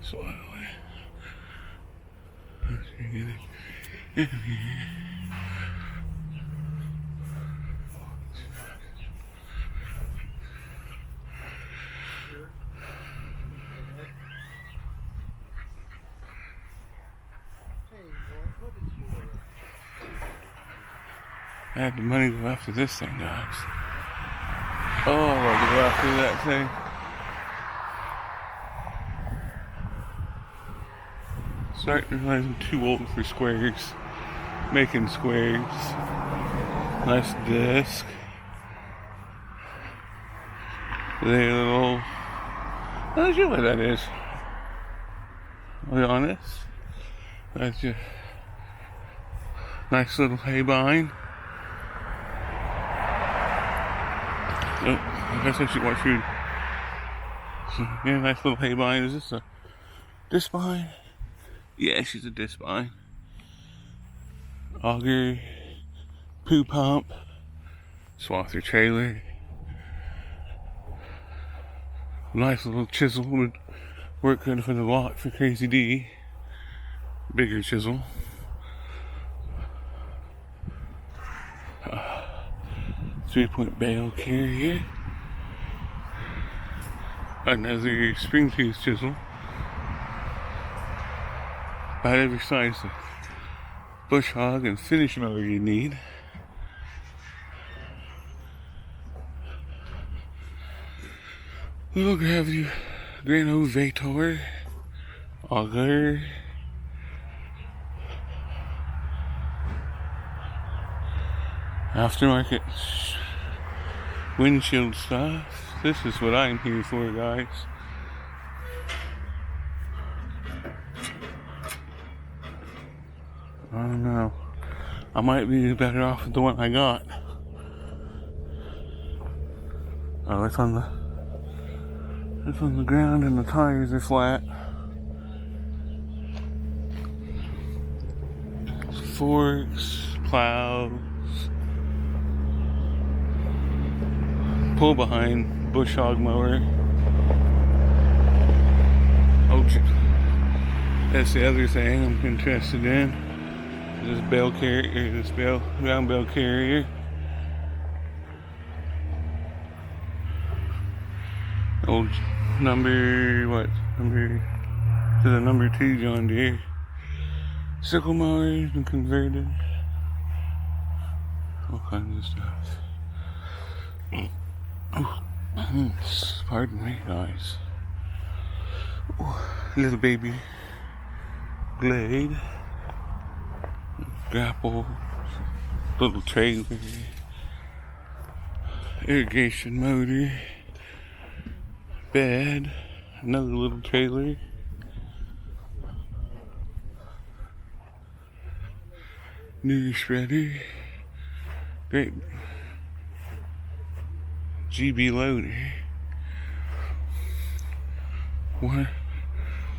So I had the money to go after this thing, guys. Oh, I go after that thing. Starting to realize I'm too old for squares. Making squares. Nice disc. They little. I'm not sure what that is. I'll be honest. That's just nice little hay vine. Oh, I guess I should watch food. Yeah, nice little hay vine. Is this a disc vine? Yeah, she's a disc vine. Auger, poo pump, swather trailer. Nice little chisel would work good for the lot for Crazy D. Bigger chisel. 3-point bale carrier. Another spring tooth chisel. About every size of bush hog and finish mower you need. Little gravity granovator. Auger. Aftermarket windshield stuff. This is what I'm here for, guys. I don't know. I might be better off with the one I got. Oh, it's on the ground and the tires are flat. Forks, plows, pull behind bush hog mower. Oh, that's the other thing I'm interested in. This bale carrier, this ground bale carrier. Old number 2 John Deere. Sickle mowers and converted. All kinds of stuff. Pardon me, guys. Little baby blade. Grapple. Little trailer. Irrigation motor. Bed. Another little trailer. New shredder. Great GB loader. What?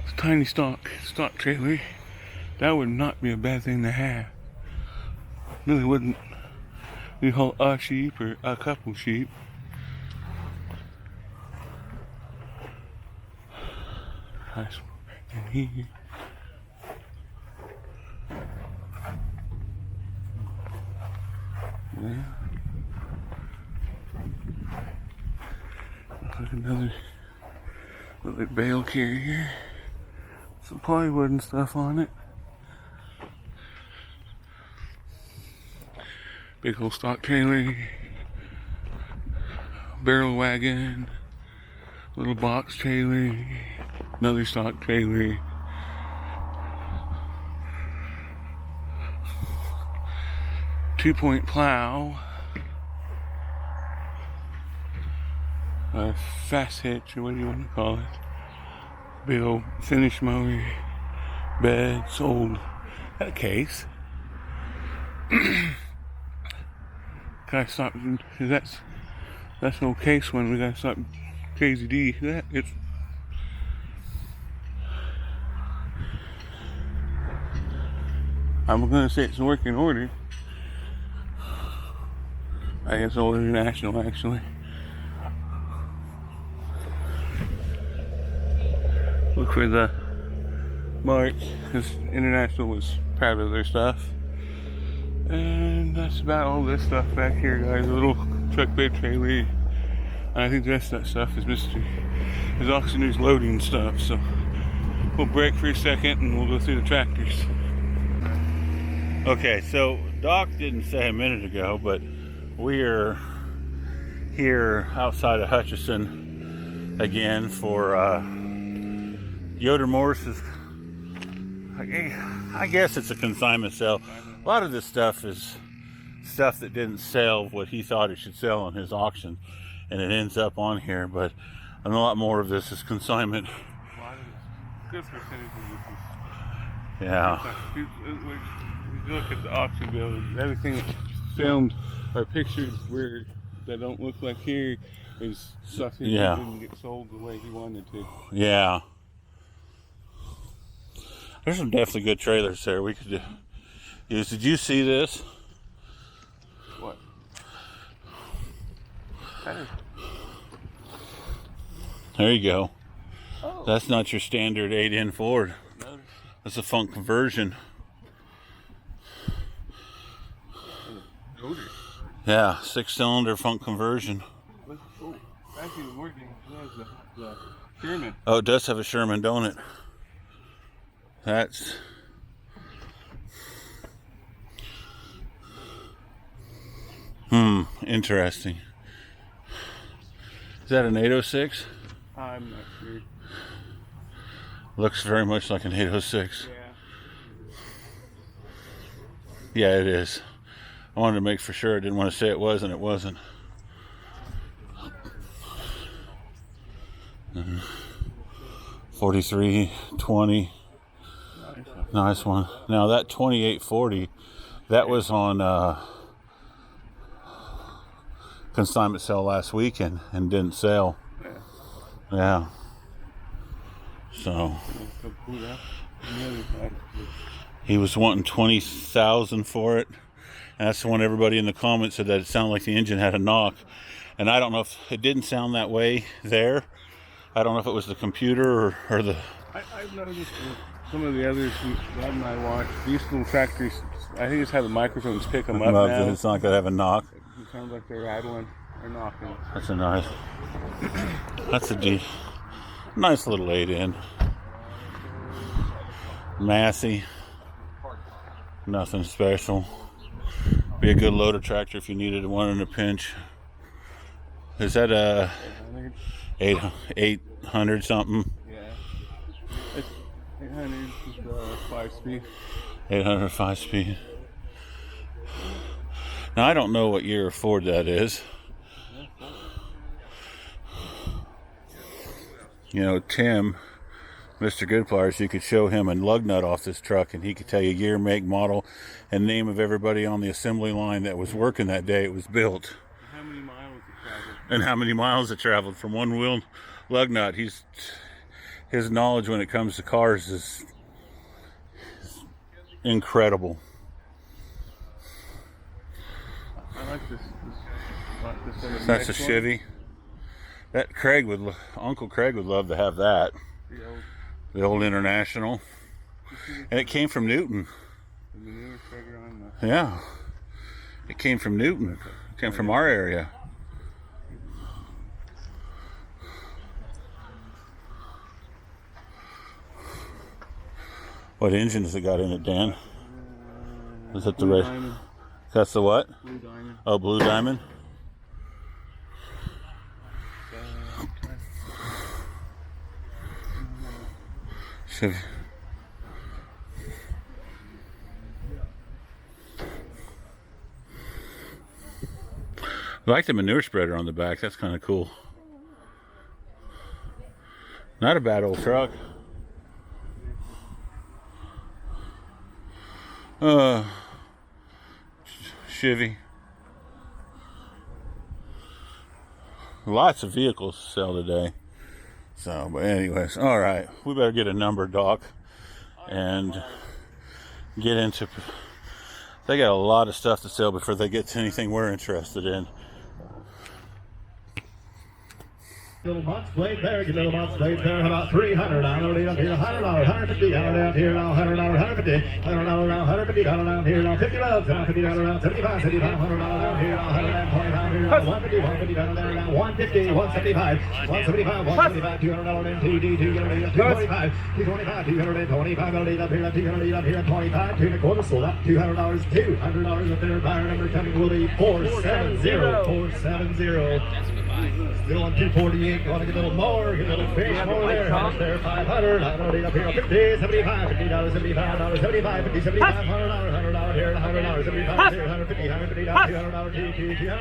It's a tiny stock trailer. That would not be a bad thing to have. Really wouldn't. You haul a sheep or a couple sheep. Nice one in here. Yeah. Looks like another little bale carrier. Some plywood and stuff on it. Big old stock trailer. Barrel wagon. Little box trailer. Another stock trailer. Two-point plow. A fast hitch, or what do you want to call it? Big old finish mower. Bed, sold. Got a case. Gotta stop, that's an old case one. We gotta stop Crazy D. It's I'm gonna say it's in working order. I guess Old International actually. Look for the mark, because International was proud of their stuff. And that's about all this stuff back here, guys. A little truck bed trailer. And I think the rest of that stuff is mystery. There's auctioneers loading stuff, so we'll break for a second and we'll go through the tractors. Okay, so Doc didn't say a minute ago, but we are here outside of Hutchinson again for Yoder Morris's. I guess it's a consignment sale. A lot of this stuff is stuff that didn't sell what he thought it should sell on his auction, and it ends up on here. But a lot more of this is consignment. A lot of it's good percentage of this is. Yeah. You look at the auction bill, everything that's filmed or pictured where that don't look like here is stuff that didn't get sold the way he wanted to. Yeah. There's some definitely good trailers there we could use. Did you see this? What? There you go. Oh. That's not your standard 8-in Ford. No. That's a funk conversion. Yoder. Yeah, 6-cylinder funk conversion. Oh, actually working. It has the Sherman. Oh, it does have a Sherman, don't it? That's interesting. Is that an 806? I'm not sure. Looks very much like an 806. Yeah. Yeah, it is. I wanted to make for sure. I didn't want to say it was, and it wasn't. 4320. Nice one. Now that 2840, that was on consignment sale last weekend and didn't sell. Yeah. So he was wanting 20,000 for it. And that's the one everybody in the comments said that it sounded like the engine had a knock. And I don't know if it didn't sound that way there. I don't know if it was the computer or the. I've noticed some of the others Rob and I watched, these little tractors, I think it's how the microphones pick them up now. It's not going to have a knock. It sounds like they're rattling or knocking. That's a nice. That's a nice little 8-in. Massey. Nothing special. Be a good loader tractor if you needed one in a pinch. Is that a 800 something? Yeah. It's 800 is 5-speed. 800 5-speed. Now I don't know what year Ford that is. You know, Tim, Mr. Goodpliers, you could show him a lug nut off this truck and he could tell you year, make, model, and name of everybody on the assembly line that was working that day it was built. How many miles it traveled? And how many miles it traveled from one wheel lug nut. His knowledge when it comes to cars is incredible. I like this That's a Chevy. That Uncle Craig would love to have that. The old International. And it came from Newton. Yeah. It came from Newton. It came from our area. What engine has it got in it, Dan? Is that the red? That's the what? Blue Diamond. Oh, Blue Diamond. Chevy. I like the manure spreader on the back. That's kind of cool. Not a bad old truck. Chevy. Lots of vehicles to sell today. So, but anyways, all right. We better get a number, Doc. And get into. They got a lot of stuff to sell before they get to anything we're interested in. Little box blade there, get little box blade there. How about $300? Down here, $100, $150 down here, now $100, $150, $100 down, $150 down here, now $50, now $50 down, $75, $75, $100 down here, now $125 here, now $150 down there, now $150, $175, $175, $175, $200 in TD, $225, $225, $225 up here, $200 up here, $25, 2 and a quarter, sold up, $200, $200 up there. Buyer number coming will be 470, 470. Still on 248, want to get a little more, get a little fish more there. There, 500, $100 up here, 50, 75, $50, $75, 75, 50, 75, $100 here, $100, 75 here, $150, $150 down, $200, $200,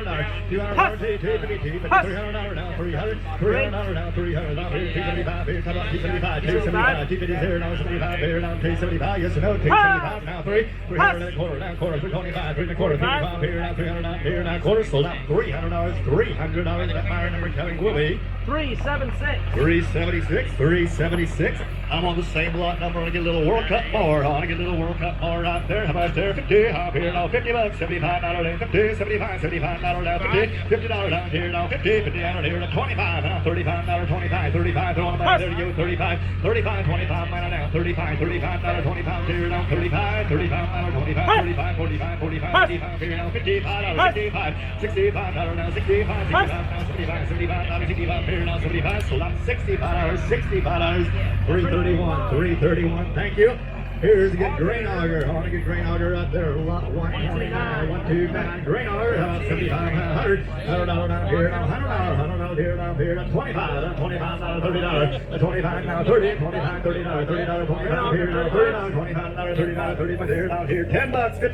$200, $250, $300 now, $300, $300 now, $300 now, here, $275 here, come on, $275, $275, $250 here, now $75 here, now $275, yes or no, $275 now, $300 and a quarter, now quarter, $325, $3 and a quarter, $35 here, now $300 now, here, now quarter, sold out, $300, $300, that buyer number coming will be 376. 376, 376. I'm on the same lot number. I want to get a little World Cup more. I want to get a little World Cup more right there. How about there? 50, up here now, $50, $75 down, 50, 75, $75 down, 50, $50 down here now, 50, $50 down here to 25, now $35, 25, 35, throwing back there to you, 35, 35, 25, down, 35, $35, 25 here now, 35, 35, 25, 35, 45, 45, 55 here now, $55, 65, $65 now, 65, 65 now, 75, $75, 65 here now, 75, sold out $65, $65, 331, 331, thank you. Here's a good grain auger. I want to get grain auger out there. Lot 129, 129. Grain auger, 75, 100. $100 down here, now $100 here, now here, $25, $25, $30, $25 now, $30, $25, $30, $30, $25 here, now $30, $25, $30, $35 here, now here, $10, $15,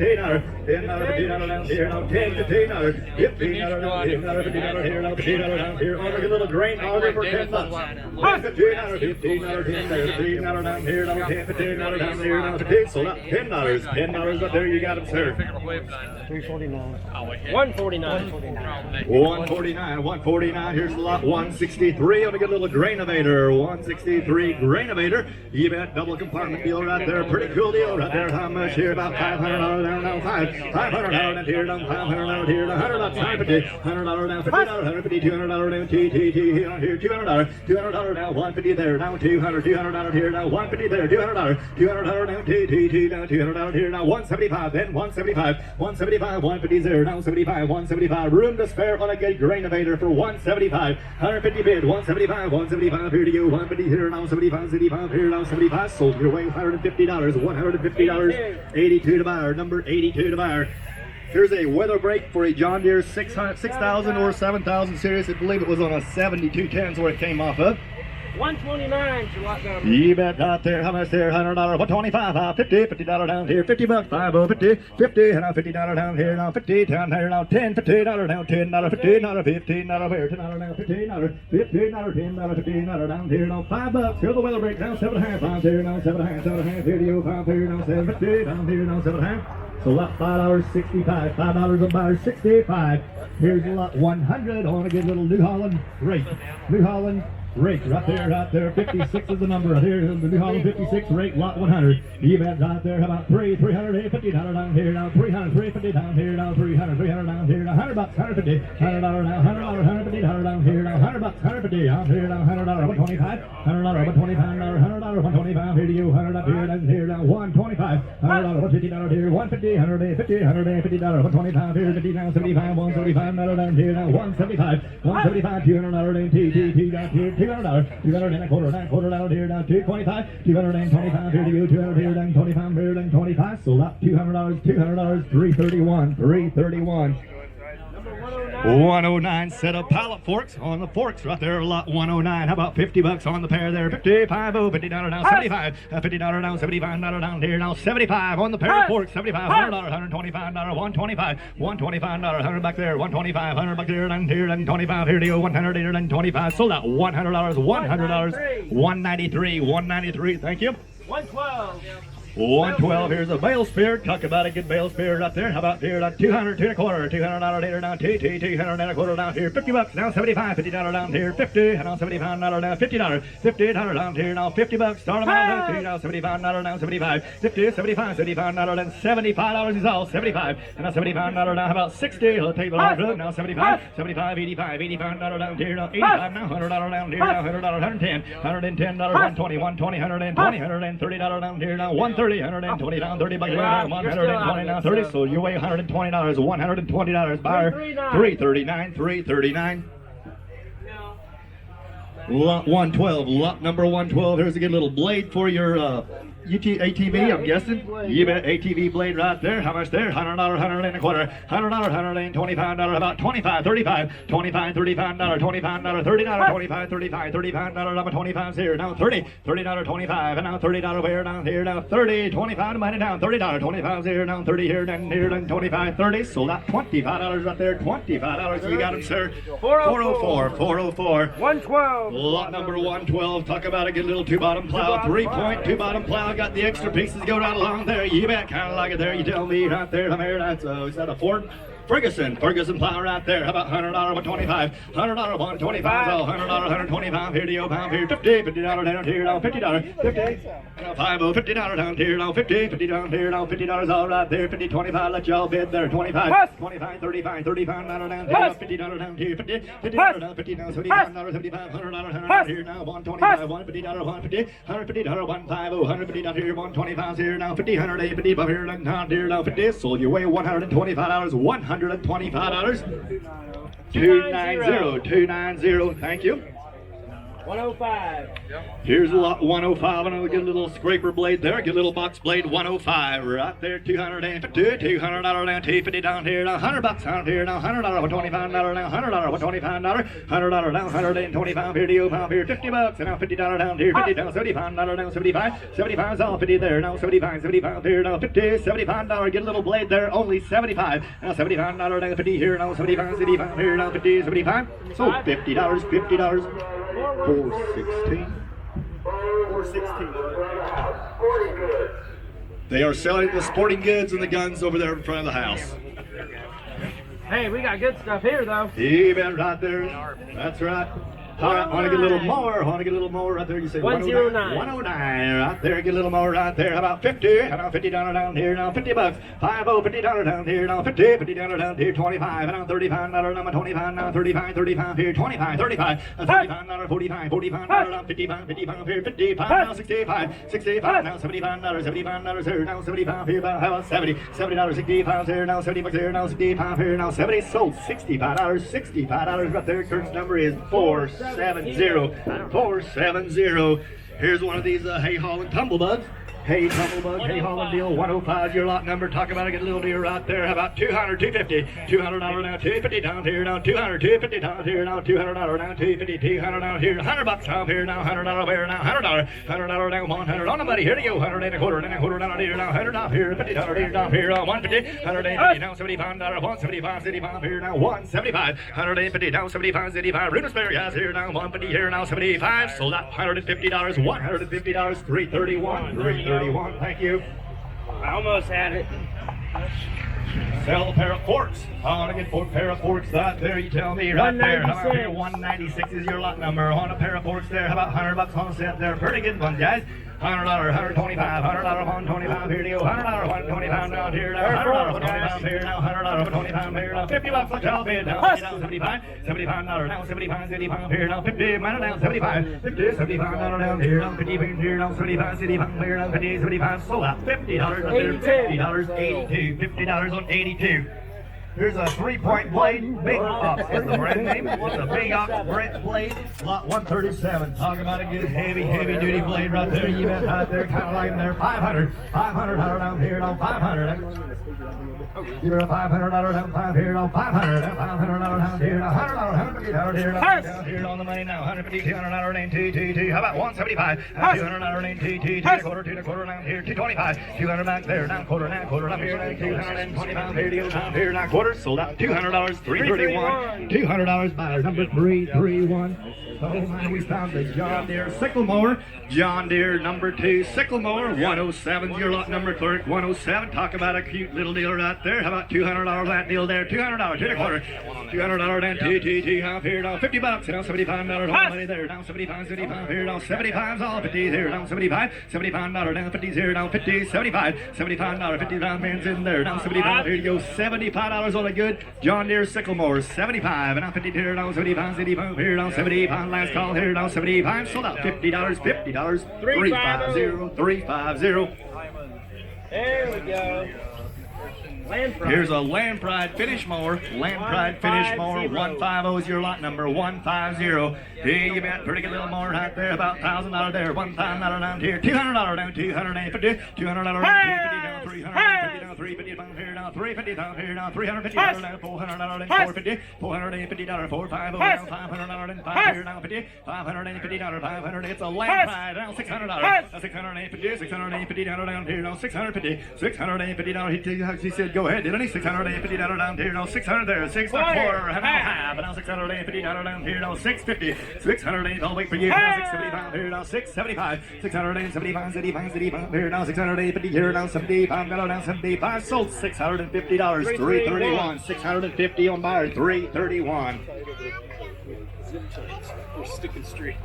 $10, $15 down here, now $10, $15, $15 down here, now $15 here, now $15 down here. Oh, look at a little grain auger for $10. $15, $15, $15 down here, now $10, $15 down here. Now today sold out $10 up there. You got them, sir. 349. 149. 149. 149. Here's the lot 163 on a good little grainovator. 163 grainovator. You bet, double compartment deal right there. Pretty cool deal right there. How much here? About $500 down now. $500 down here. Down $500 down here. $100 down $50. $100 down $50. $150. $200 down T down here. $200. $200 down 150 there. Down 200. $200 down here. Down 150 there. $200. $200 down T down $200 here. Now 175. Then 175. 175. 150 there. Now 75. 175. Room to spare on a good grainovator for 175. 150 bid. 175. 175 here to you. 150 here. Now 75. 75 here. Now 75. Sold your way. $150. $150. 82 to buyer. Number 82 to buyer. Here's a weather brake for a John Deere 6000 or 7000 series. I believe it was on a 7210s where it came off of. 129 is your lot number. You bet out there. How much there? $100, $125, $50 down here, $50, $50, $50, and now $50 down here, now $50 down here, now $10, $50 down, $10, $15, $15 here, $10 down, $15, $15 down here, now $5. Here's the weather break down, 7.5 down here, now 7.5 video, 5 here, now 7.50 down here, now 7.5. So lot $5.65, $5 a buyer, 65. Here's lot 100 on a good little New Holland rate. New Holland rate right there, 56 is the number. Here's the New Holland 56 rate, lot 100. You bet out there, how about $350 down here, now $350 down here, now $300 down here, now $100, $150, $100 now, $150 down here, now $100, $150 down here, now $100, $125, $100, $125, $125 here to you, $100 up here, down here, now $125, $100, $150 down here, $150, $150, $150, $125 here, $50 down, $75, $175 down here, now $175, $175, $200 in T down here. $200 and a quarter down here, down $225, $225 here to you, $200 here, down $25 here, down $25, sold out $200, $331, $331. 109 set of pallet forks on the forks right there, lot 109. How about $50 on the pair there? 55, $50 down, 75, $50 down, $75 down here, now 75 on the pair of forks, $75, $100, $125, $125, $125, $100 back there, $125, $100 back there, down here, down 25 here to you, $100 here, down 25, sold out $100, $100, $193, $193. Thank you. 112. 112. Here's a bale spear. Talk about a good bale spear right there. How about here? Like 200, 2 and a quarter, $200 later down, 200 and a quarter down here, $50 now, 75, $50 down here, 50, and now $75 down, $50, $50 down here now, $50. Start them out there, now $75 down, 75, 50, 75, $75 down, $75 is all, 75, and now $75 down. How about 60? Let's take the long road now, 75, 75, 85, $85 down here now, 85 now, $100 down here now, $100, $110, $110, $120, $120, $120, $130 down here now, $130, $120 down, $30 down, $120 down, 30. So you weigh $120, $120 buyer, $339, $339. Lot 112, lot number 112. Here's a good little blade for your ATV, I'm guessing. You bet, ATV blade right there. How much there? $100, $100 and a quarter. $100, $125, about 25, 35, 25, $35, $25, $30, 25, 35, $35, about 25 here. Now 30, $30, 25, and now $30 where down here. Now 30, 25 money down, $30, 25 here, down 30 here, then 25, 30. Sold out $25 right there, $25. You got him, sir. 404, 404. 112. Lot number 112. Talk about a good little two-bottom plow, 3-point two-bottom plow. Got the extra pieces go right along there. You bet, kind of like it there. You tell me right there. I'm here. That's is that a Ford? Ferguson plow right there. How about $100, $125, $100, $125, all $100, $125 here to your pound here, $50 down here, now $50, 50, $50 down here, now $50 down here, now $50 all right there, 50, 25, let y'all bid there, 25, 25, 35, $35 down here, now $50 down here, 50, $50 down, $50 down, $75, $75, $100 here, now $125, $150, $150, $150, $150, $150 down here, $125 here, now $50, $100, $50 here, down here, now $50, sold your way $125, $125. $290. Thank you. 105. Here's a lot 105. Another good little scraper blade there. Good little box blade 105 right there. $250, $200 down, $250 down here. Now $100 down here. Now $100, $125 now. $100, $125 $100 down, $125 here to you, pound here. $50 and now $50 down here. $50 down, $75 down, 75. 75 is all 50 there. Now 75, 75 here. Now $50, $75. Get a little blade there. Only 75. Now $75 down, 50 here. Now 75, 75 here. Now 50, 75. So $50, $50. 416. 416. They are selling the sporting goods and the guns over there in front of the house. Hey, we got good stuff here, though. You bet right there. That's right. All right, want to get a little more. Want to get a little more right there. You say 109. 109 right there. Get a little more right there. How about 50? How about $50 down here? Now $50. $50 down here. Now $50 down here. 25. Now $35. Now 25. Now 35. 35 here. 25. 35. $35. 45. 45. Now 55. 55 here. 55. Now 65. 65. Now $75. $75 here. Now 75 here. How about 70? $70. 65 here. Now 70 here. Now 65 here. Now 70. Sold $65. $65 right there. Kurt's number is 470. 470. Here's one of these hay hauling tumblebugs. Hey, tumblebug, hey, hauling deal, 105, your lot number. Talk about a good little deal right there. How about 200, 250, $200 now, 250 down here, now 200, 250 down here, now $200 now, 250, 200 down here, $100 down here, now $100 where, now $100 down, 100 on the money. Here to go, 100 and a quarter down here, now 100 down here, $50 here, down here, 150, 150, now $75, 175, 75 here, now 175, 150, now 75, 75. Reuben Spare guys here, now 150 here, now 75. Sold out $150, $150, 331. Thank you. I almost had it. Sell a pair of forks. I want to get a pair of forks right there. You tell me right there. How about here? 196 is your lot number. On a pair of forks there. How about $100 on a set there? Pretty good one, guys. $100, $125, $100, $125 here to go. $100, $125 down here now. $100, $125 here now. $100, $125 here now. $50 like y'all bid now. $75, $75 now. $75, $75 here now. $50, minus down. $75, $50, $75 down here now. $50 here now. $75, $75 here now. $50, $75. Sold out. $50 up there. $50, 82. $50 on 82. Here's a 3-point blade, Big Ox is the brand name. It's a Big Ox blade, lot 137. Talking about a good heavy duty blade right there. You bet right there, kind of like them there. 500 down here, now 500. Give her a $500 down, 5 here, now 500 down here, now $100 here, down here on the money now. 150, $200 222. How about 175? $200 222 down here, 225. 200 back there, down quarter down here, 225 here, down here, now quarter. Sold out $200, 331. $200 buyers number 331. Oh my, we found the John Deere sickle mower. John Deere number 2 sickle mower. 107's your lot number, clerk. 107. Talk about a cute little deal right there. How about $200 that deal there? $200 in a quarter. $200 down, T out here down. $50 down, $75 all money there. Down 75 here down. 75's all 50 here down. 75 $75 down. 50's here down. 50 75 $75 50 down. Man's in there down. 75 here you go. $75 all a good John Deere sickle mower. 75 and now 50 here down. 75 here down. 75 last call here down. 75 sold out. $50 $350 350. There we go. Land Pride. Here's a Land Pride finish mower. Land Pride finish mower. 150 is your lot number. 150. Hey, you bet. Pretty good little mower right there. About $1,000 there. $1,000 down here. $200 down. $250. $200 down. $250 down. $350 down. $350 down here down. $350 down here down. $350 down. $400 down. $450. $450 down. $450 down. $500 down. $5 here down. $50. $550 down. $500. It's a Land Pride down. $600. $650. $650 down here down. $650. $650 down. He said, go ahead, didn't he? $650 down here, no, $600 there, 6 1/4, and a half, and now $650 down here, no, $650, $680, I'll wait for you, now $675 down here, now $675, $675, $75 here, now $680 here, now $75, down $75, sold $650, $331, $650 on buyer, $331. We're sticking straight.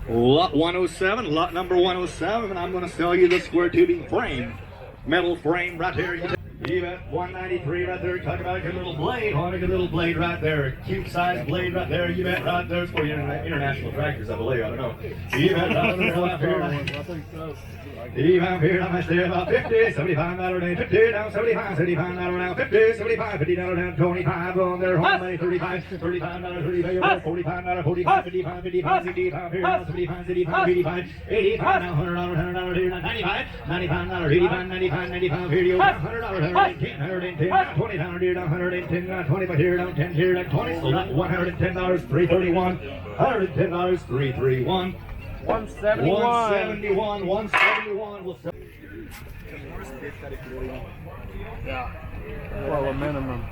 Lot 107, lot number 107, and I'm going to sell you the square tubing frame, metal frame right here. You bet. 193 right there. Talk about a good little blade. Oh, a good little blade right there. Cube size blade right there. You bet right there. It's for your international tractors, I believe. I don't know. You bet right there. I think so. Even here, how much there? About 50, $75 down, 50 down, 75, $75 down, 50, 75, $50 down, 25 on their home money, $35, $35, $45, $45, $45, $55, $55, $65 here now, $75, $75, $85, $85 now, $100 here now, $95, $95, $85, $95, $95 here you go, $100, $110, $110, $20 here down, $110, $20 here down, $10 here down, $20, so that's $110, $331, $110, $331. 171. 171. We'll sell. Yeah. Well, a minimum.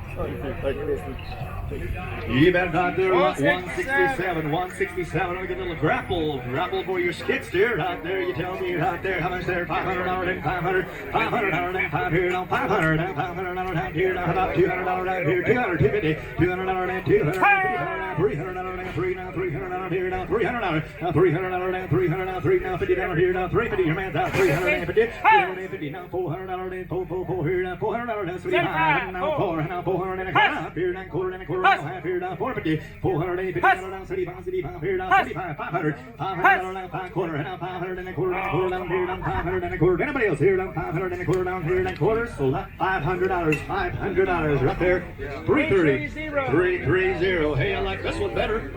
You bet out there, 167, 167. We get a little grapple for your skid steer out there. You tell me out there how much there? $500 and $500, $500 and $5 here down, $500 and $500 down here down, about $200 down here, $200, $250, $200 and $200, $300 down, $3 now, $300 down here down, $300 now, $300 down, $300 now, $3 now, $50 down here down, $350. Your man's out, $350, $350 now, $400 down, $4 here down, $400 down, $75 now, $400 and a half here down, quarter and a quarter. Half here down, 450, $480 down, 75 here down, 75, $500 down, 5 quarter, and now 500 and a quarter down here down, 500 and a quarter. Anybody else here down, 500 and a quarter down here down, quarter? So that $500 right there, 330, 330. Hey, I like this one better.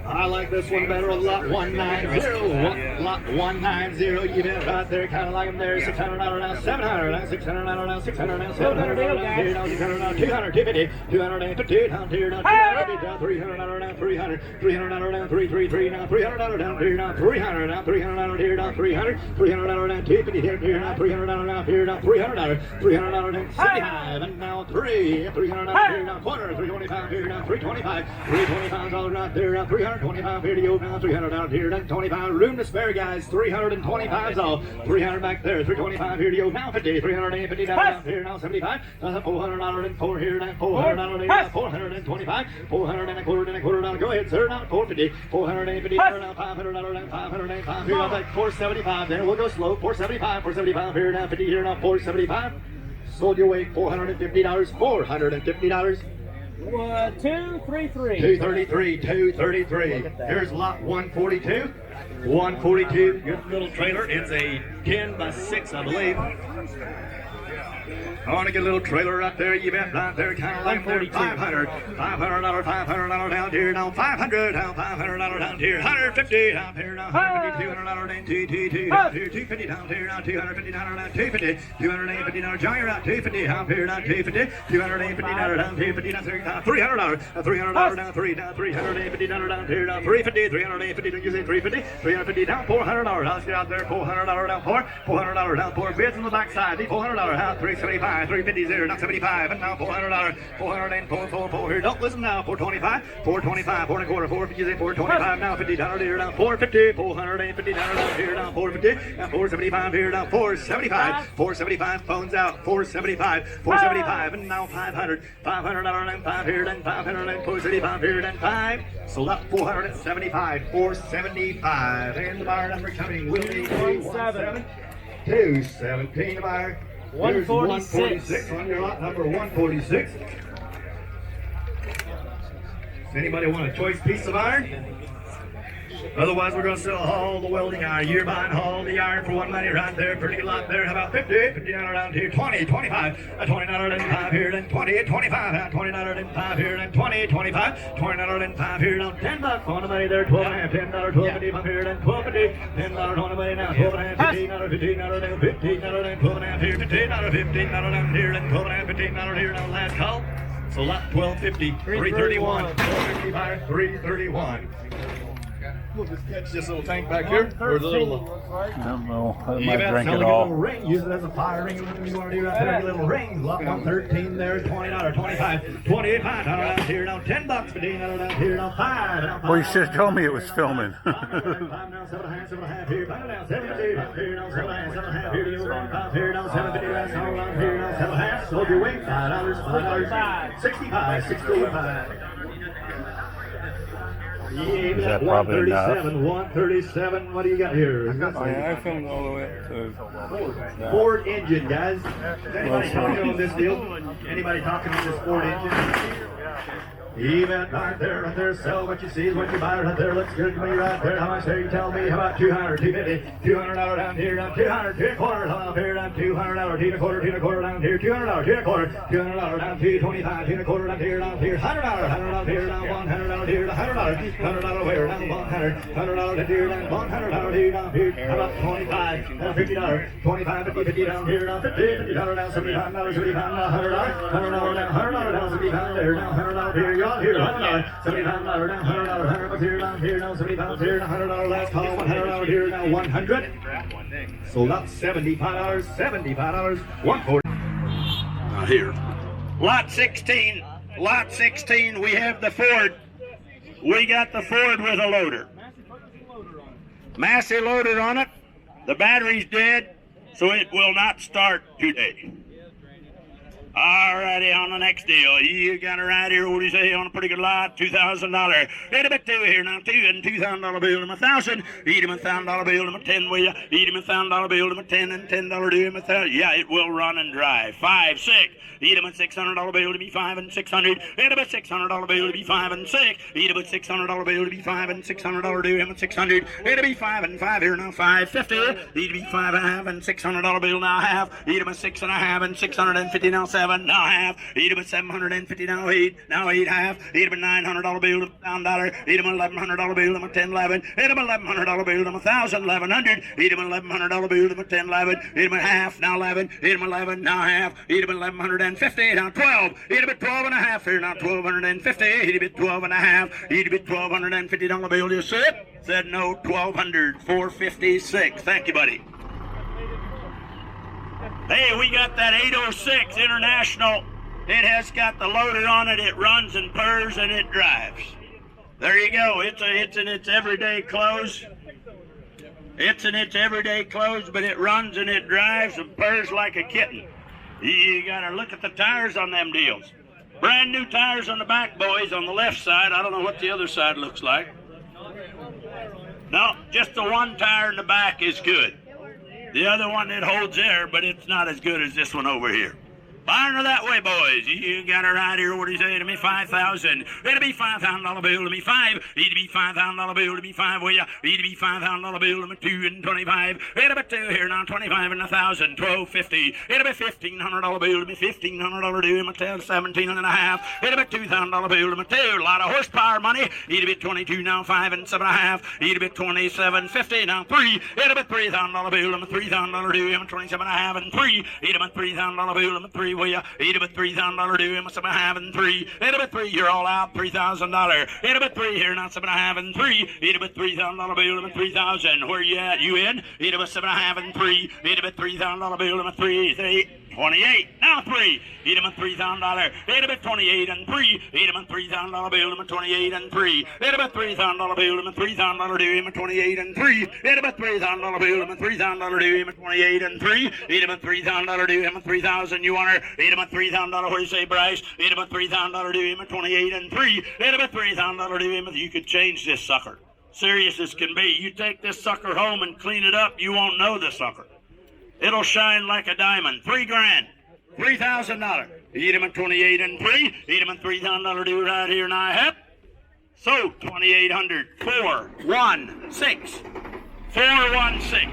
I like this one better. Lot 190. Lot 190. You bet right there. Kind of like them there. $600 now. $700 now. $600 now. $600 now. $700 down here now. $600 now. $200. $250. $250 down here now. $250 down. $300 now. $300. $300 down. $333 now. $300 down here now. $300 now. $300 here now. $300. $300 down. $250 here now. $300 down here now. $300. $300 down. $75 and now $300 here now. Quarter. $325 here now. $325. $325 right there now. $325 here to go now. $300 down here now. $25 room to spare, guys. $325 all. $300 back there. $325 here to go now. $50. $350 down here now. $75. $400 and $4 here now. $400 now. $425. $400 and a quarter down. Go ahead, sir. Now $450. $450 now. $500 down. $505 here now. $475 there. We'll go slow. $475. $475 here now. $50 here now. $475. Sold your way. $450. $450. 233. 233, 233. Here's lot 142. 142, good little trailer. It's a 10 by 6, I believe. I want to get a little trailer right there. You bet right there, kind of like there. $500 down here now. $500 down, $500 down here. $150 down here now. $150, $200 down, $250 down here. $250 down here now. $250 down, $250. $250 down. John, you're out. $250 down here now. $250. $250 down, $250 down. $300. $300 down. $350 down here now. $350. $350. Did you say $350? $350 down. $400. Let's get out there. $400 down. $400 down. $4 bids on the backside. $400. half, 375, 350 there, not 75, and now $400, 404 here. Don't listen now, 425, 425, 4 and a quarter, 450, 425, now $50 here, now 450, $450 down here, now 450, now 475 here, now 475, 475, phones out, 475, 475, and now $500, $500 and 5 here, then 500 and 475 here, then 5, sold out 475, 475, and the buyer number coming will be 217, 217, the buyer. There's 146 on your lot number 146. Does anybody want a choice piece of iron? Otherwise, we're going to sell all the welding iron. You're buying all the iron for one money right there. Pretty good lot there. How about 50? $50 around here. 20, 25. $20 and 5 here. Then 20, 25. $20 and 5 here. Then 20, 25. $20 and 5 here. Now $10 on the money there. 12 and a half. $10, 12.50 up here. Then 12.50. $10 on the money now. 12 and a half. $15, $15, then 15, then 12 and a half here. $15, $15 down here. Then 12 and a half. $15 here. Now last call. So lot 1250. 331. 450 by 331. We'll just catch this little tank back here. Or the little. I don't know. I You might got drink a it little all. ring. Use it as a fire ring. Whatever you want to do right there. A little ring. Lot 113 there. $20, 25, 28, $5 down here. Now $10, $15 down here. Now 5. Now 5. Well, you should have told me it was filming. 5 now, 7.5, 7.5 here. 5 now, 7.50 here. Now 7.5, 7.5 here. You want 5 here. Now 7.50 that's all around here. Now 7.5. Sold your weight. $5, $5, 65, 65. Is that probably enough? 137. What do you got here? Oh, yeah, I filmed all the way up to Ford engine, guys. Is anybody talking on this deal? Anybody talking on this Ford engine? Even right there, sell what you see is what you buy right there. Looks good to me right there. How much there you tell me? How about 200, 250, $200 down here, down 200, 2 and a quarter, down here, down $200, 2 and a quarter, 2 and a quarter down here, $200, 2 and a quarter, $200 down 225, 2 and a quarter down here, $100, $100 here, down $100 here, $100, $100 where, down $100, $100 here, down $100 here, down here. How about 25, down $50, 25, 50, 50 down here, down $50, $50 down $75, $75, down $100, $100 down $100 down $75 there, down $100 here. Here, $100, $75 down, $100, $100 here, down here, now $75 here, $100 last call, $100 here, now $100. Sold out $75, $75, 140. Now here, lot 16, we have the Ford. We got the Ford with a loader. Massey loaded on it. The battery's dead, so it will not start today. Alrighty, on the next deal. You got it right here, what do you say, on a pretty good lot, $2,000. Hit a bit two here now, $2,000 bill to 1,000. Eat him $1,000 bill to 10, will ya? Eat him $1,000 bill to 10 and $10 to him 1,000. Yeah, it will run and drive. 5, 6. Eat him a $600 bill to be 5 and 600. Hit him a $600 bill to be 5 and 6. Eat him a $600 bill to be 5 and $600 to him at 600. Hit him be 5 and 5 here now, 550. Eat him be 5 and a half and $600 bill now half. Eat him a 6 and a half and 650 now 7 now half. Eat him a 750 now 8 half. Eat him a $900 bill to $1,000. Eat him a $1,100 bill to 10 11. Eat him a $1,100 bill to 1,000 1100. Eat him a $1,100 bill to 10 11. Eat him a half now 11. Eat him 11 now half. Eat him 1,150 now 12. Eat him a 12 and a half here now 1,250. Eat him a 12 and a half. Eat him a $1,250 bill. You sit? Said no. 1,200. 456. Thank you, buddy. Hey, we got that 806 International. It has got the loaded on it. It runs and purrs and it drives. There you go. It's in its everyday clothes. It's in its everyday clothes, but it runs and it drives and purrs like a kitten. You gotta look at the tires on them deals. Brand new tires on the back, boys, on the left side. I don't know what the other side looks like. No, just the one tire in the back is good. The other one, it holds air, but it's not as good as this one over here. Fire her that way, boys. You got her right here. What do you say to me? 5,000. It'll be $5,000 bill to me 5. It'll be $5,000 bill to me 5. Will ya? It'll be $5,000 bill to me 2 and 25. It'll be 2 here now. 25 and 1,000. 1250. It'll be $1,500 bill to me. $1,500 to me 10. 17 and a half. It'll be $2,000 bill to me 2. A lot of horsepower money. It'll be 22 now. 5 and 7 and a half. It'll be 27.50 now 3. It'll be $3,000 bill to me. $3,000 to him 27 and a half and 3. It'll be $3,000 bill to me 3. Will ya? It'll be $3,000 to him 7 and a half and 3. It'll be 3. You're all out. $3,000. It'll be 3 here now. 7 and a half and 3. It'll be $3,000 bill to me 3,000. Where you at? You in? It'll be 7 and a half and 3. It'll be $3,000 bill to me 3. 28. Now 3. Hit him a $3,000. Hit him a 28 and 3. Hit him a $3,000 bill. Him a 28 and 3. Hit him a $3,000 bill. Him a $3,000 do. Him a 28 and 3. Hit him a $3,000 bill. Him a $3,000 do. Him a 28 and 3. Hit him a $3,000 do. Him a 3,000. You want her? Hit him a $3,000. What do you say, Bryce? Hit him a $3,000 do. Him a 28 and 3. Hit him a $3,000 do. Him a. You could change this sucker. Serious as can be. You take this sucker home and clean it up, you won't know the sucker. It'll shine like a diamond. $3 grand. $3,000. Eat him a 28 and 3. Eat him a $3,000 do right here now. Hep. So 2,800. 416. 416.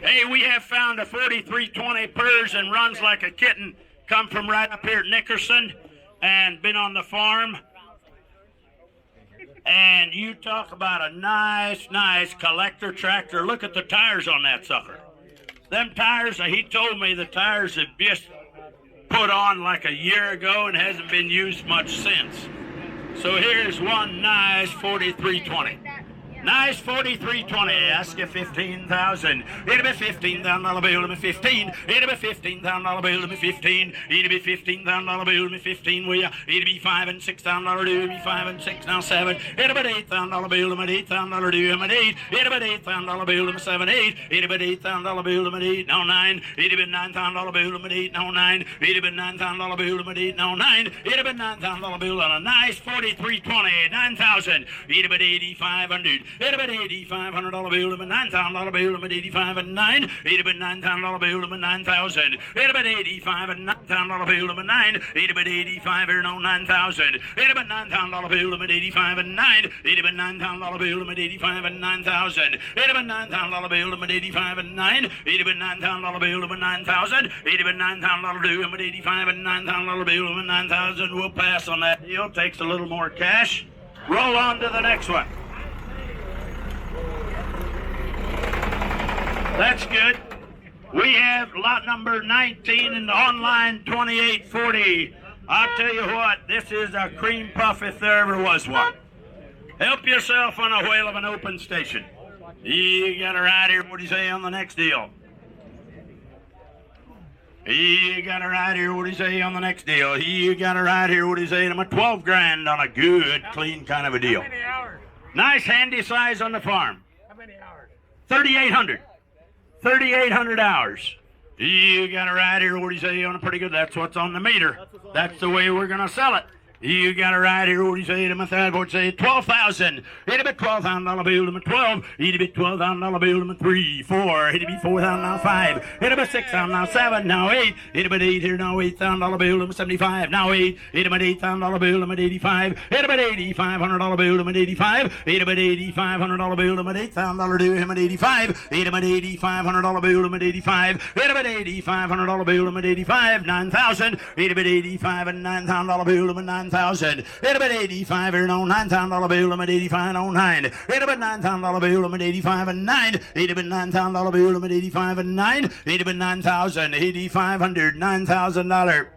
Hey, we have found a 4320 purrs and runs like a kitten. Come from right up here at Nickerson and been on the farm. And you talk about a nice collector tractor. Look at the tires on that sucker. Them tires, he told me the tires have just put on like a year ago and hasn't been used much since. So here's one nice 4320. Nice 4320. Ask you 15,000. It'll be $15,000 bill. It'll be 15. It'll be $15,000 bill. It'll be 15. It'll be $15,000 bill. It'll be 15. Will ya? It'll be $5 and $6,000 due. It'll be 5 and 6 now 7. It'll be $8,000 bill. It'll be $8,000 due. It'll be 8. It'll be $8,000 bill. It'll be 7 8. It'll be $8,000 bill. It'll be 8 now 9. It'll be $9,000 bill. It'll be 8 now 9. It'll be $9,000 bill. It'll be 8 now 9. It'll be $9,000 bill on a nice 4320. 9,000. It'll be 8,500. It'll be $8,500 bill. It'll be $9,000 bill. It'll be 85 and 9. It'll be $9,000 bill. It'll be 9,000. It'll be 85 and $9,000 bill. It'll be 9. It'll be 85 or no 9,000. It'll be $9,000 bill. It'll be 85 and 9. It'll be $9,000 bill. It'll be 85 and 9,000. It'll be $9,000 bill. It'll be 85 and 9. It'll be $9,000 bill. It'll be 9,000. It'll be $9,000 bill. It'll be 85 and $9,000 bill. It'll be 9,000. We'll pass on that deal. Takes a little more cash. Roll on to the next one. That's good. We have lot number 19 in the online 2840. I'll tell you what, this is a cream puff if there ever was one. Help yourself on a whale of an open station. You got it right here. What do you say on the next deal? You got it right here. What do you say on the next deal? You got it right here. What do you say? I'm a 12 grand on a good, clean kind of a deal. How many hours? Nice handy size on the farm. How many hours? 3,800. 3,800 hours. You got it right here. What do you say on a pretty good? That's what's on the meter. That's the way we're going to sell it. You got it right here. What do you say to my third? What do you say? 12,000. It'll be $12,000 bill to my 12. It'll be $12,000 bill to my 3, 4. It'll be 4,000 now 5. It'll be 6,000 now 7. Now 8. It'll be 8 here now. $8,000 bill to my 75. Now 8. It'll be $8,000 bill to my 85. It'll be $8,500 bill to my 85. It'll be $8,500 bill to my $8,000 due him at 85. It'll be $8,500 bill to my 85. It'll be $8,500 bill to my 85. 9,000. It'll be 85 and $9,000 bill to my 9,000. It'll be 85 or no $9,000 bill. I'm at 85 on 9. It'll be $9,000 bill. I'm at 85 and 9. It'll be $9,000 bill. I'm at 85 and 9. It'll be 9,000. 8,500. $9,000.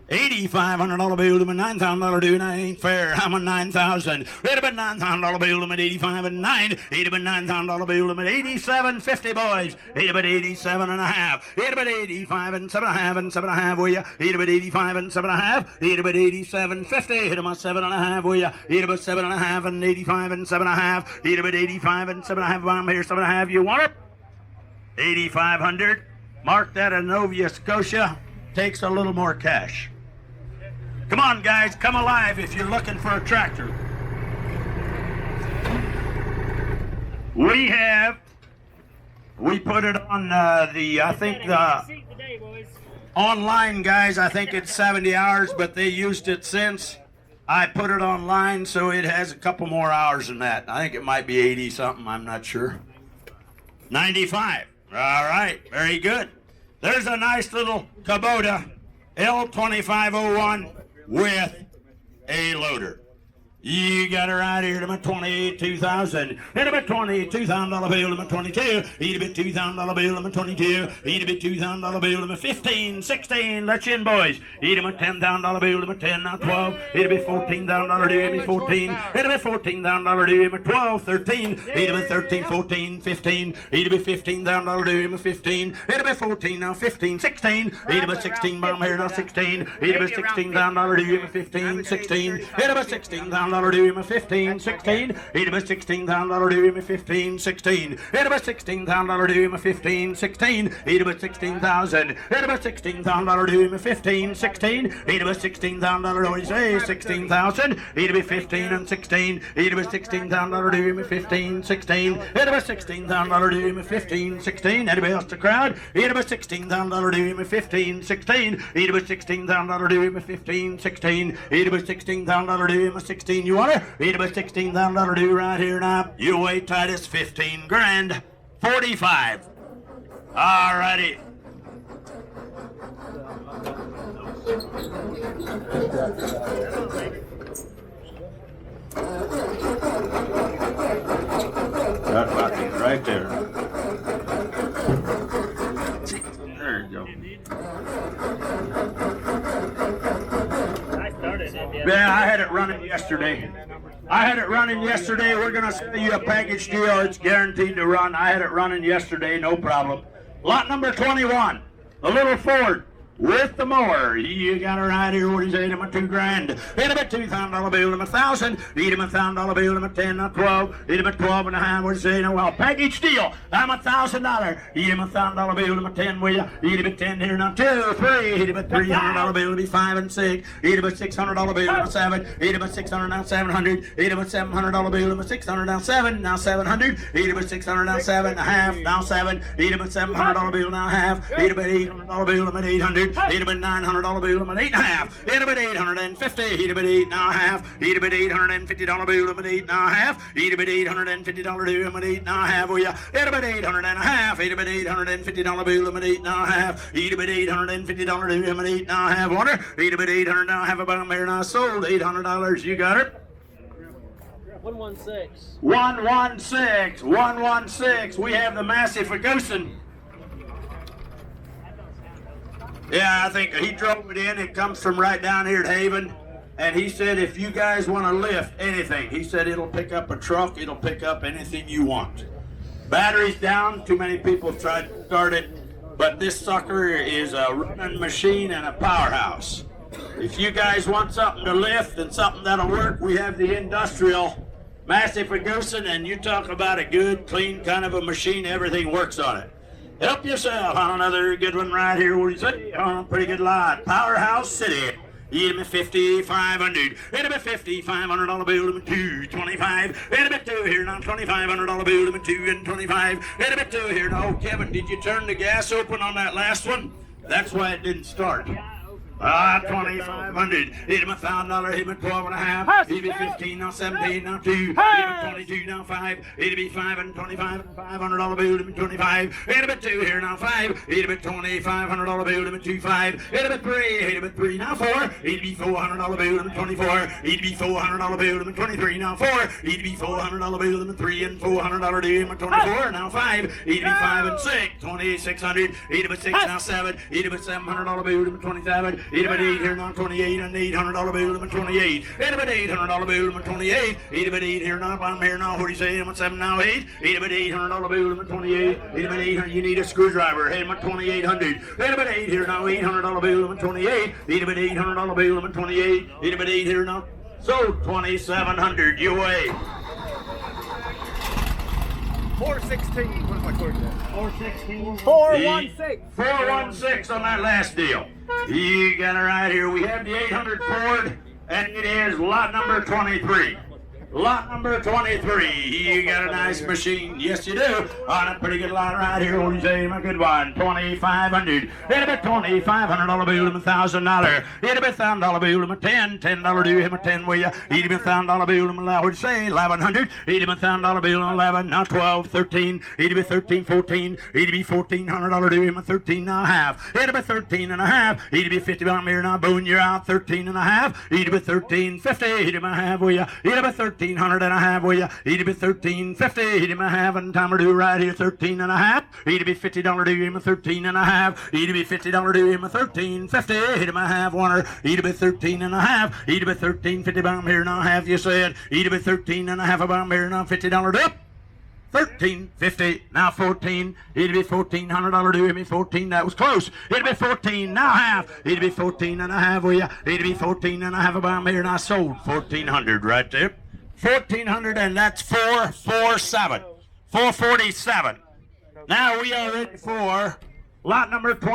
$8,500 bill to my $9,000 due, and I ain't fair. I'm a 9,000. It'll be $9,000 bill to my 85 and 9. It'll be $9,000 bill to my 87.50, boys. It'll be 87 and a half. It'll be 85 and 7.5 and 7.5, will ya? It'll be 85 and 7.5. It'll be 87.50. It'll be 7.5, will ya? It'll be 7.5 and 85 and 7.5. It'll be 85 and 7.5. I'm here 7.5. You want it? 8,500. Mark that in Nova Scotia. Takes a little more cash. Come on, guys, come alive if you're looking for a tractor. We put it on the online, guys, I think it's 70 hours, but they used it since. I put it online, so it has a couple more hours than that. I think it might be 80 something, I'm not sure. 95. All right, very good. There's a nice little Kubota L2501 with a loader. You got it right here to my 22,000. Hit a bit $22,000 bill to my 22. Eat a bit $2,000 bill to my 22. Eat a bit $2,000 bill to my 15, 16. Let's in, boys. Eat a bit $10,000 bill to my 10, now 12. Eat a bit $14,000 to my 14. Eat a bit $14,000 to my 12, 13. Eat a bit 13, 14, 15. Eat a bit $15,000 to my 15. Eat a bit 14, now 15, 16. Eat a bit 16, bottom here now 16. Eat a bit $16,000 to my 15, 16. Eat a bit $16,000 to him a 15, 16. Eat him a $16,000 to him a 15, 16. Eat him a $16,000 to him a 15, 16. Eat him a 16,000. Eat him a $16,000 to him a 15, 16. Eat him a $16,000. What do you say? 16,000. Eat him a 15 and 16. Eat him a $16,000 to him a 15, 16. Eat him a $16,000 to him a 15, 16. Anybody else to crowd? Eat him a $16,000 to him a 15, 16. Eat him a $16,000 to him a 15, 16. Eat him a $16,000 to him a 16. You want it? Eat him a $16,000 do right here now. You wait, Titus. 15 grand. 45. All righty. That bucket right there. There you go. Yeah, I had it running yesterday. We're going to sell you a package deal. It's guaranteed to run. I had it running yesterday, no problem. Lot number 21, a little Ford with the mower. You got it right here. What do you say to my 2 grand? Hit him a $2,000 bill to my 1,000. Eat him a $1,000 bill to my 10, not 12. Hit him a 12 and a half. What do you say? Well, package deal. I'm a $1,000. Eat him a $1,000 bill to my 10, will ya? Eat him a 10 here, now 2, 3. Hit him a $300 bill to be 5 and 6. Eat him a $600 bill to my 7. Eat him a $600, now 700. Eat him a $700 bill to my 600, now 7, now 700. Eat him a $600, now 7 and a half, now 7. Eat him a $700 bill, now half. Eat him an $800 bill to my 800. Eat him a $900 bill to my 8 and a half. Eat him at 850. Eat him at 8 and a half. Eat him at $850 bill to my 8 and a half. Eat him at $850 to him at 8 and a half. Oh yeah. Eat him at 800 and a half. Eat him at $850 bill to my 8 and a half. Eat him at $850 to him at 8 and a half. Water. Eat him at 800 and a half. About there, and I sold $800. You got it. 116. 116. 116. We have the Massey Ferguson. Yeah, I think he drove it in. It comes from right down here at Haven. And he said if you guys want to lift anything, he said it'll pick up a truck. It'll pick up anything you want. Battery's down. Too many people have tried to start it. But this sucker is a running machine and a powerhouse. If you guys want something to lift and something that'll work, we have the industrial Massey Ferguson. And you talk about a good, clean kind of a machine. Everything works on it. Help yourself on another good one right here. What do you say? On a pretty good lot. Powerhouse City. Eat him at 5,500. Eat him at $5,500 bill to me 225. Eat him at 2 here now. $2,500 bill to me 2 and 25. Eat him at 2 here now. Kevin, did you turn the gas open on that last one? That's why it didn't start. 2,500. Hit him $1,000. Hit him at 12 and a half. Hit him 15, now 17, now 2. Hit him 22, now 5. Hit him 5 and 25 and $500 bill to me 25. Hit him at 2 here, now 5. Hit him at $2,500 bill to me 25. Hit him at 3. Hit him at 3, now 4. Hit him $400 bill to me 24. Hit him $400 bill to me 23, now 4. Hit him $400 bill to me 3 and $400 to him at 24, now 5. Hit him 5 and 6. 2,600. Hit him at 6, now 7. Hit him at $700 bill to me 27. Hit him at 8 here now 28 and $800 bill to me 28. Hit him at $800 bill to me 28. Hit him at 8 here now. I'm here now. What do you say? Hit him at 7 now 8. Hit him at $800 bill to me 28. Hit him at 800. You need a screwdriver. Hit him at 2,800. Hit him at 8 here now. $800 bill to me 28. Hit him at $800 bill to me 28. Hit him at 8 here now. So 2,700. You wait. 416. What is my cord at? 416. 416. 416 on that last deal. You got it right here. We have the 800 Ford, and it is lot number 23. Lot number 23. You got a nice machine. Yes, you do. On a pretty good lot right here. What do you say, my good one? 2,500. It'll be $2,500 bill him $1,000. It'll be $1,000 bill him a $10 do him a 10 will ya? It'll be $1,000 bill him what do you say? 1,100. It'll be $1,000 bill 11. Now 12, 13. It'll be 13, 14. It'll be $1,400 do him a 13 and a half. It'll be 13 and a half. It'll be 50 on here now. Boone, you're out 13 and a half. It'll be 13.50. It'll be a half will ya? It'll be 1,300 and a half will ya? It'll be 13.50. It'll be a half and timer do right here 13 and a half. It'll be $50 do him a 13 and a half. It'll be $50 do him a 13.50. It'll be a half oneer. It'll be 13 and a half. It'll be 13.50 bomb here now half you said. It'll be 13 and a half a bomb here now $50 up. 13.50 now 14. It'll be $1,400 do me 14. That was close. It'll be 14 now half. It'll be 14 and a half will ya? It'll be 14 and a half a bomb here and I sold 1,400 right there. 1,400 and that's 447. 447. Now we are ready for lot number 20.